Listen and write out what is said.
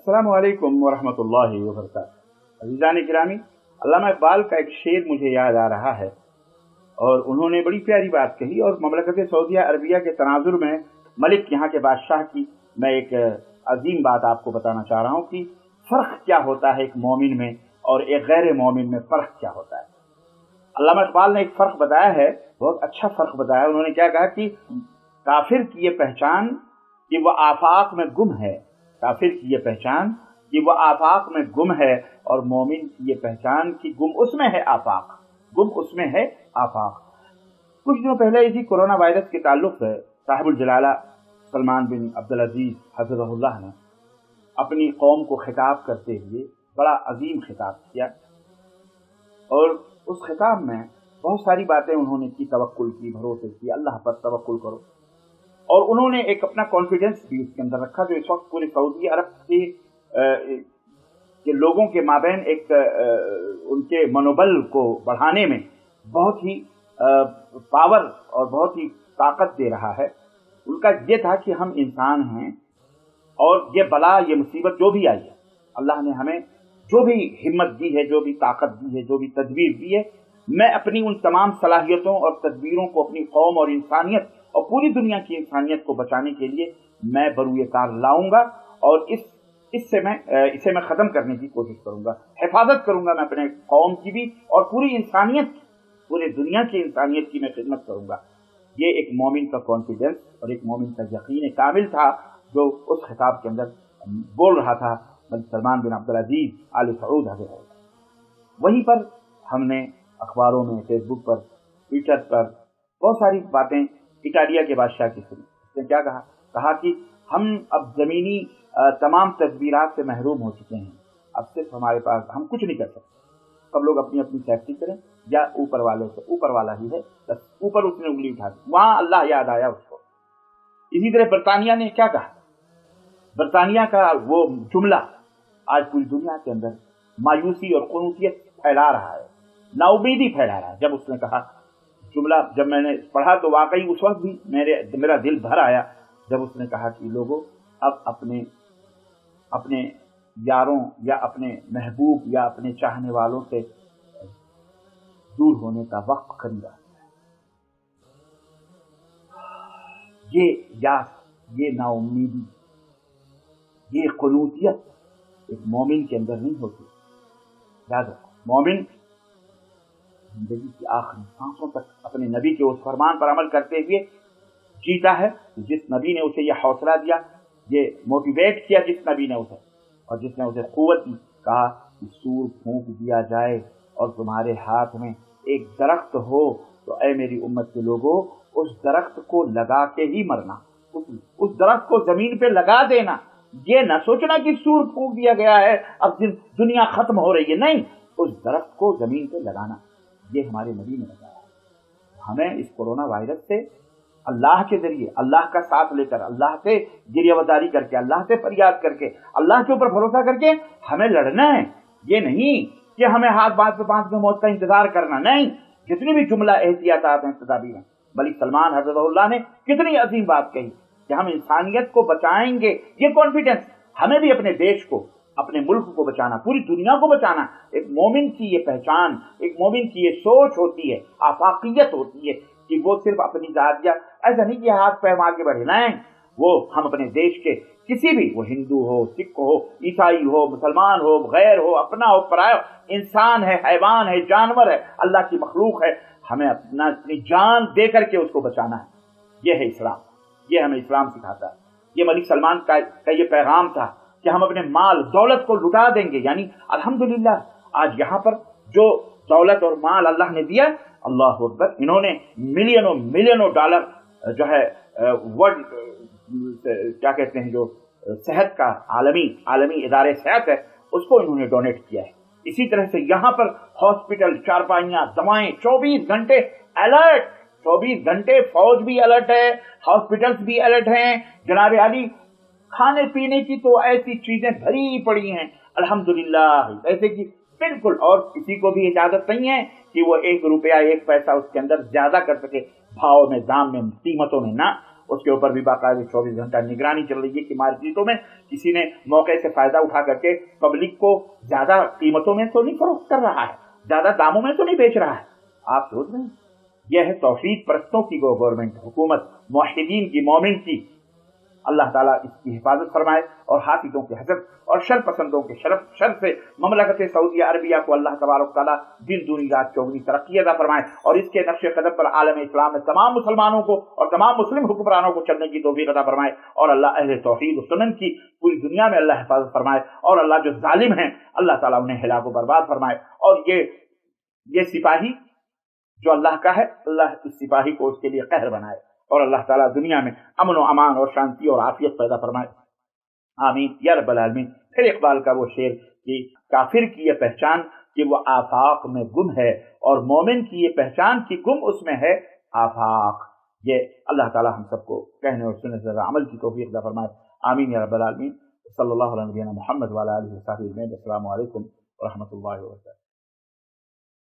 अस्सलामु अलैकुम वरहमतुल्लाहि वबरकातुहू। अज़ीज़ान गिरामी, अल्लामा इक़बाल का एक शेर मुझे याद आ रहा है और उन्होंने बड़ी प्यारी बात कही। और ममलकत सऊदिया अरबिया के तनाजुर में मलिक यहाँ के बादशाह की मैं एक अजीम बात आपको बताना चाह रहा हूँ कि फ़र्क क्या होता है एक मोमिन में और एक गैर मोमिन में, फ़र्क क्या होता है। अल्लामा इक़बाल ने एक फ़र्क बताया है, बहुत अच्छा फ़र्क बताया। उन्होंने क्या कहा कि काफिर की ये पहचान कि वह आफाक में गुम है, काफिर की ये पहचान कि वह आफाक में गुम है, और मोमिन की ये पहचान कि गुम उसमें है आफाक, गुम उसमें है आफाक। कुछ दिनों पहले इसी कोरोना वायरस के ताल्लुक से साहिबुल जलाला सलमान बिन अब्दुल अजीज हफ़िज़हुल्लाह ने अपनी कौम को खिताब करते हुए बड़ा अजीम खिताब किया, और उस खिताब में बहुत सारी बातें उन्होंने की, तवक्कुल की, भरोसे की, अल्लाह पर तवक्कुल करो। और उन्होंने एक अपना कॉन्फिडेंस भी उसके अंदर रखा जो इस वक्त पूरे सऊदी अरब के लोगों के माबैन एक उनके मनोबल को बढ़ाने में बहुत ही पावर और बहुत ही ताकत दे रहा है। उनका ये था कि हम इंसान हैं और ये बला, ये मुसीबत जो भी आई है, अल्लाह ने हमें जो भी हिम्मत दी है, जो भी ताकत दी है, जो भी तदबीर दी है, मैं अपनी उन तमाम सलाहियतों और तदबीरों को अपनी कौम और इंसानियत और पूरी दुनिया की इंसानियत को बचाने के लिए मैं बरूए कार लाऊंगा, और इसे मैं ख़त्म करने की कोशिश करूंगा, हिफाजत करूंगा मैं अपने कौम की भी और पूरी इंसानियत, पूरे दुनिया की इंसानियत की मैं खिदमत करूंगा। ये एक मोमिन का कॉन्फिडेंस और एक मोमिन का यकीन कामिल था जो उस खिताब के अंदर बोल रहा था मलिक सलमान बिन अब्दुल अजीज आल सऊद हफ़िज़हुल्लाह। वहीं पर हमने अखबारों में, फेसबुक पर, ट्विटर पर बहुत सारी बातें इटालिया के बादशाह की सुनी। उसने क्या कहा? कहा कि हम अब ज़मीनी तमाम तदबीरात से महरूम हो चुके हैं, अब सिर्फ हमारे पास, हम कुछ नहीं कर सकते, सब लोग अपनी अपनी सेफ्टी करें या ऊपर वाले से, ऊपर वाला ही है बस। ऊपर उसने उंगली उठा दी, वहाँ अल्लाह याद आया उसको। इसी तरह बरतानिया ने क्या कहा? बरतानिया का वो जुमला आज पूरी दुनिया के अंदर मायूसी और क़ुनूतियत फैला रहा है, नाउमीदी फैला रहा है। जब उसने कहा जुमला, जब मैंने पढ़ा तो वाकई उस वक्त भी मेरा दिल भर आया जब उसने कहा कि लोगों, अब अपने यारों या अपने महबूब या अपने चाहने वालों से दूर होने का वक्त करीब आ गया है। ये यास, ये नाउमीदी, ये क़ुनूतियत एक मोमिन के अंदर नहीं होती। याद रखो, मोमिन जिंदगी की आखिरी सांसों तक अपने नबी के उस फरमान पर अमल करते हुए जीता है। जिस नबी ने उसे यह हौसला दिया, ये मोटिवेट किया जिस नबी ने उसे, और जिसने उसे क़ुव्वत दी, कहा कि सूर फूंक दिया जाए और तुम्हारे हाथ में एक दरख्त हो तो ऐ मेरी उम्मत के लोगों, उस दरख्त को लगा के ही मरना, उस दरख्त को जमीन पे लगा देना। ये न सोचना कि सूर फूंक दिया गया है अब दुनिया खत्म हो रही है, नहीं, उस दरख्त को जमीन पे लगाना, ये हमारे नबी ने बताया। हमें इस कोरोना वायरस से अल्लाह के जरिए, अल्लाह का साथ लेकर, अल्लाह से गिरियावदारी करके, अल्लाह से फरियाद करके, अल्लाह के ऊपर भरोसा करके हमें लड़ना है। ये नहीं कि हमें हाथ बांध पे बांध के मौत का इंतजार करना, नहीं। जितनी भी जुमला एहतियातात हैं, तदाबीर हैं, मलिक सलमान हफ़िज़हुल्लाह ने कितनी अजीम बात कही कि हम इंसानियत को बचाएंगे। ये कॉन्फिडेंस हमें भी अपने देश को, अपने मुल्क को बचाना, पूरी दुनिया को बचाना, एक मोमिन की ये पहचान, एक मोमिन की ये सोच होती है, आफाकियत होती है कि वो सिर्फ अपनी जात, या ऐसा नहीं कि हाथ पैर मार के बैठे, नहीं, वो हम अपने देश के किसी भी, वो हिंदू हो, सिख हो, ईसाई हो, मुसलमान हो, गैर हो, अपना हो, पराया, इंसान है, हैवान है, जानवर है, अल्लाह की मखलूक है, हमें अपनी जान दे करके उसको बचाना है। ये है इस्लाम, ये हमें इस्लाम सिखाता है। ये मलिक सलमान का ये पैगाम था कि हम अपने माल दौलत को लुटा देंगे। यानी अल्हम्दुलिल्लाह आज यहाँ पर जो दौलत और माल अल्लाह ने दिया, अल्लाह अकबर, इन्होंने मिलियनों डॉलर जो है वर्ल्ड क्या कहते हैं, जो सेहत का आलमी इदारे सेहत है, उसको इन्होंने डोनेट किया है। इसी तरह से यहाँ पर हॉस्पिटल, चारपाइयाँ, दवाएं, 24 घंटे अलर्ट, 24 घंटे फौज भी अलर्ट है, हॉस्पिटल्स भी अलर्ट हैं। जनाब अली, खाने पीने की तो ऐसी चीजें भरी पड़ी हैं अल्हम्दुलिल्लाह, ऐसे कि बिल्कुल, और किसी को भी इजाजत नहीं है कि वो 1 रुपया 1 पैसा उसके अंदर ज्यादा कर सके, भाव में, दाम में, कीमतों में, ना। اس کے اوپر بھی باقاعدہ 24 گھنٹہ نگرانی چل رہی ہے کہ مارکیٹوں میں کسی نے موقع سے فائدہ اٹھا کر کے پبلک کو زیادہ قیمتوں میں تو نہیں فروخت کر رہا ہے، زیادہ داموں میں تو نہیں بیچ رہا ہے. آپ سوچ رہے ہیں یہ ہے توحید پرستوں کی گورنمنٹ، حکومت، موحدین کی، مومن کی. اللہ تعالیٰ اس کی حفاظت فرمائے اور حافظوں کے حسد اور شر پسندوں کے شر سے مملکت سعودیہ عربیہ کو اللہ تبارک تعالیٰ دن دنی رات چوگنی ترقی عطا فرمائے اور اس کے نقش قدم پر عالم اسلام میں تمام مسلمانوں کو اور تمام مسلم حکمرانوں کو چلنے کی توفیق عطا فرمائے اور اللہ اہل توحید و سنن کی پوری دنیا میں اللہ حفاظت فرمائے اور اللہ جو ظالم ہیں اللہ تعالیٰ انہیں ہلاک و برباد فرمائے. اور یہ سپاہی جو اللہ کا ہے، اللہ اس سپاہی کو اس کے لیے قہر بنائے اور اللہ تعالیٰ دنیا میں امن و امان اور شانتی اور عافیت پیدا فرمائے. آمین یا رب العالمین. پھر اقبال کا وہ شعر کہ کافر کی یہ پہچان کہ وہ آفاق میں گم ہے اور مومن کی یہ پہچان کہ گم اس میں ہے آفاق. یہ اللہ تعالیٰ ہم سب کو کہنے اور سننے سے عمل کی توفیق عطا فرمائے. آمین یا رب العالمین. صلی اللہ علیہ محمد وعلی آلہ وصحبہ اجمعین. السلام علیکم ورحمۃ اللہ وبرکاتہ.